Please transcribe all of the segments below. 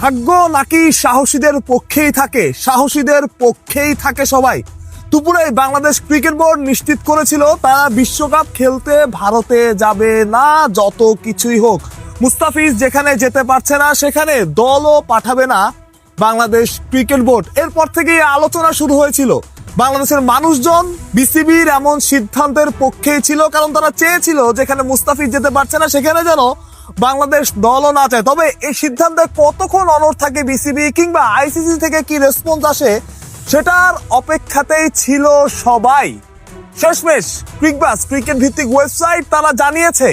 ভাগ্য নাকি সাহসীদের পক্ষেই থাকে, সাহসীদের পক্ষেই থাকে সবাই। দুপুরে বাংলাদেশ ক্রিকেট বোর্ড নিশ্চিত করেছিল তারা বিশ্বকাপ খেলতে ভারতে যাবে না, যত কিছুই হোক। মুস্তাফিজ যেখানে যেতে পারছে না সেখানে দলও পাঠাবে না বাংলাদেশ ক্রিকেট বোর্ড। এরপর থেকেই আলোচনা শুরু হয়েছিল। বাংলাদেশের মানুষজন বিসিবির এমন সিদ্ধান্তের পক্ষেই ছিল, কারণ তারা চেয়েছিল যেখানে মুস্তাফিজ যেতে পারছে না সেখানে যেন বাংলাদেশ দলও না চায়। তবে এই সিদ্ধান্তে কতক্ষণ অনড় থাকে বিসিবি কিংবা আইসিসি থেকে কি রেসপন্স আসে সেটার অপেক্ষাতেই ছিল সবাই। শেষমেশ ক্রিকবাস ক্রিকেট ভিত্তিক ওয়েবসাইট তারা জানিয়েছে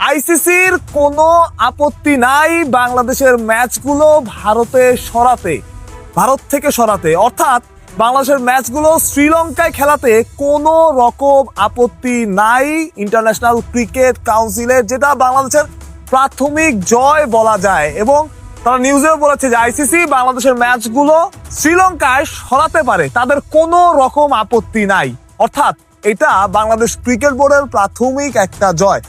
আইসিসির কোনো আপত্তি নাই বাংলাদেশের ম্যাচগুলো ভারত থেকে সরাতে, অর্থাৎ বাংলাদেশের ম্যাচগুলো শ্রীলঙ্কায় খেলাতে কোনো রকম আপত্তি নাই ইন্টারন্যাশনাল ক্রিকেট কাউন্সিলের, যেটা বাংলাদেশের প্রাথমিক জয় বলা যায়। এবং তারা নিউজেও বলেছে যে আইসিসি বাংলাদেশের ম্যাচগুলো শ্রীলঙ্কায় সরাতে পারে, তাদের কোনো রকম আপত্তি নাই। অর্থাৎ এটা বাংলাদেশ ক্রিকেট বোর্ডের প্রাথমিক একটা জয়।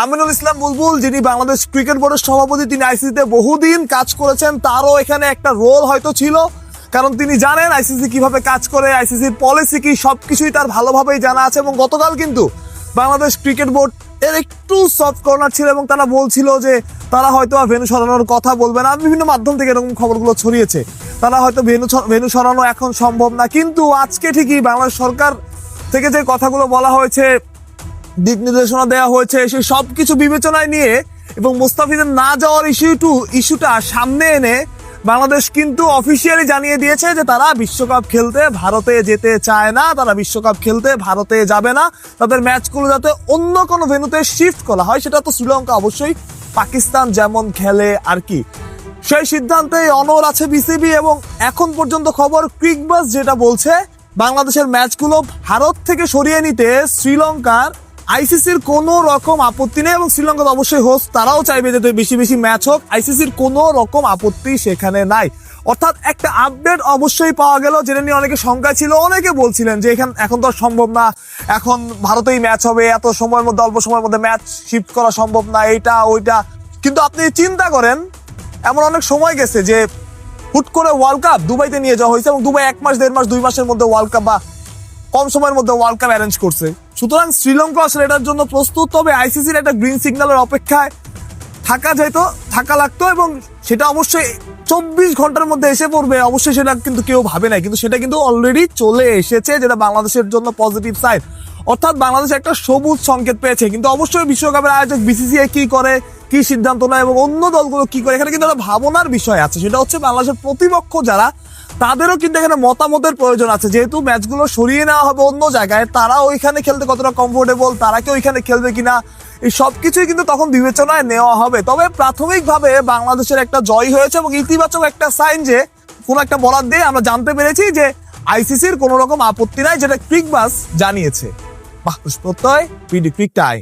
আমিনুল ইসলাম বুলবুল, যিনি বাংলাদেশ ক্রিকেট বোর্ডের সভাপতি, তিনি আইসিসিতে বহুদিন কাজ করেছেন, তারও এখানে একটা রোল হয়তো ছিল, কারণ তিনি জানেন আইসিসি কিভাবে কাজ করে, আইসিসির পলিসি কি, সবকিছুই তার ভালোভাবেই জানা আছে। এবং গতকাল কিন্তু বাংলাদেশ ক্রিকেট বোর্ড এর একটু সফট কর্নার ছিল এবং তারা বলছিল যে তারা হয়তো ভেন্যু সরানোর কথা বলবে না। বিভিন্ন মাধ্যম থেকে এরকম খবরগুলো ছড়িয়েছে, তারা হয়তো ভেন্যু সরানো এখন সম্ভব না। কিন্তু আজকে ঠিকই বাংলাদেশ সরকার থেকে যে কথাগুলো বলা হয়েছে, দিক নির্দেশনা দেওয়া হয়েছে, সেই সবকিছু বিবেচনায় নিয়ে এবং মুস্তাফিজের না যাওয়ার ইস্যুটা সামনে এনে বাংলাদেশ কিন্তু অফিসিয়ালি জানিয়ে দিয়েছে যে তারা বিশ্বকাপ খেলতে ভারতে যেতে চায় না, তারা বিশ্বকাপ খেলতে ভারতে যাবে না। তাদের ম্যাচগুলো যাতে অন্য কোনো ভেন্যুতে শিফট করা হয়, সেটা তো শ্রীলঙ্কা অবশ্যই পাকিস্তান যেমন খেলে আর কি, সেই সিদ্ধান্তে অনড় আছে বিসিবি। এবং এখন পর্যন্ত খবর ক্রিকবাস যেটা বলছে, বাংলাদেশের ম্যাচগুলো ভারত থেকে সরিয়ে নিতে শ্রীলঙ্কার আইসিসির কোনো রকম আপত্তি নেই। এবং শ্রীলঙ্কা তো অবশ্যই হোস্ট, তারাও চাইবে যাতে বেশি বেশি ম্যাচ হোক, আইসিসির কোনো রকম আপত্তি সেখানে নাই। অর্থাৎ একটা আপডেট অবশ্যই পাওয়া গেল, যেটা নিয়ে অনেকে শঙ্কা ছিল। অনেকে বলছিলেন যে এখন তো সম্ভব না, এখন ভারতেই ম্যাচ হবে, এত সময়ের মধ্যে, অল্প সময়ের মধ্যে ম্যাচ শিফট করা সম্ভব না, এইটা ওইটা। কিন্তু আপনি চিন্তা করেন, এমন অনেক সময় গেছে যে হুট করে ওয়ার্ল্ড কাপ দুবাইতে নিয়ে যাওয়া হয়েছে এবং দুবাই 1 মাস 1.5 মাস 2 মাসের মধ্যে ওয়ার্ল্ড কাপ বা কম সময়ের মধ্যে ওয়ার্ল্ড কাপ অ্যারেঞ্জ করছে। সুতরাং শ্রীলঙ্কা আসলে এটার জন্য প্রস্তুত। তবে আইসিসির একটা গ্রিন সিগন্যালের অপেক্ষায় থাকা লাগতো এবং সেটা অবশ্যই 24 ঘন্টার মধ্যে এসে পড়বে, অবশ্যই সেটা কিন্তু কেউ ভাবে নাই, কিন্তু সেটা কিন্তু অলরেডি চলে এসেছে, যেটা বাংলাদেশের জন্য পজিটিভ সাইড। অর্থাৎ বাংলাদেশ একটা সবুজ সংকেত পেয়েছে। কিন্তু অবশ্যই বিশ্বকাপের আয়োজক বিসিসিআই কি করে, কি সিদ্ধান্ত নেয় এবং অন্য দলগুলো কি করে, এখানে কিন্তু একটা ভাবনার বিষয় আছে। সেটা হচ্ছে বাংলাদেশের প্রতিপক্ষ যারা, তাদেরও কিন্তু এখানে মতামতের প্রয়োজন আছে। যেহেতু ম্যাচগুলো সরিয়ে নেওয়া হবে অন্য জায়গায়, তারা ওইখানে খেলতে কতটা কমফোর্টেবল, তারা কি ওইখানে খেলবে কিনা, এই সবকিছুই কিন্তু তখন বিবেচনায় নেওয়া হবে। তবে প্রাথমিকভাবে বাংলাদেশের একটা জয় হয়েছে এবং ইতিবাচক একটা সাইন যে কোনো একটা বরাদ দিয়ে আমরা জানতে পেরেছি যে আইসিসির কোনো রকম আপত্তি নাই, যেটা ক্রিকবাস জানিয়েছে। বাহ, প্রত্যয় পিডি ক্রিক টাইম।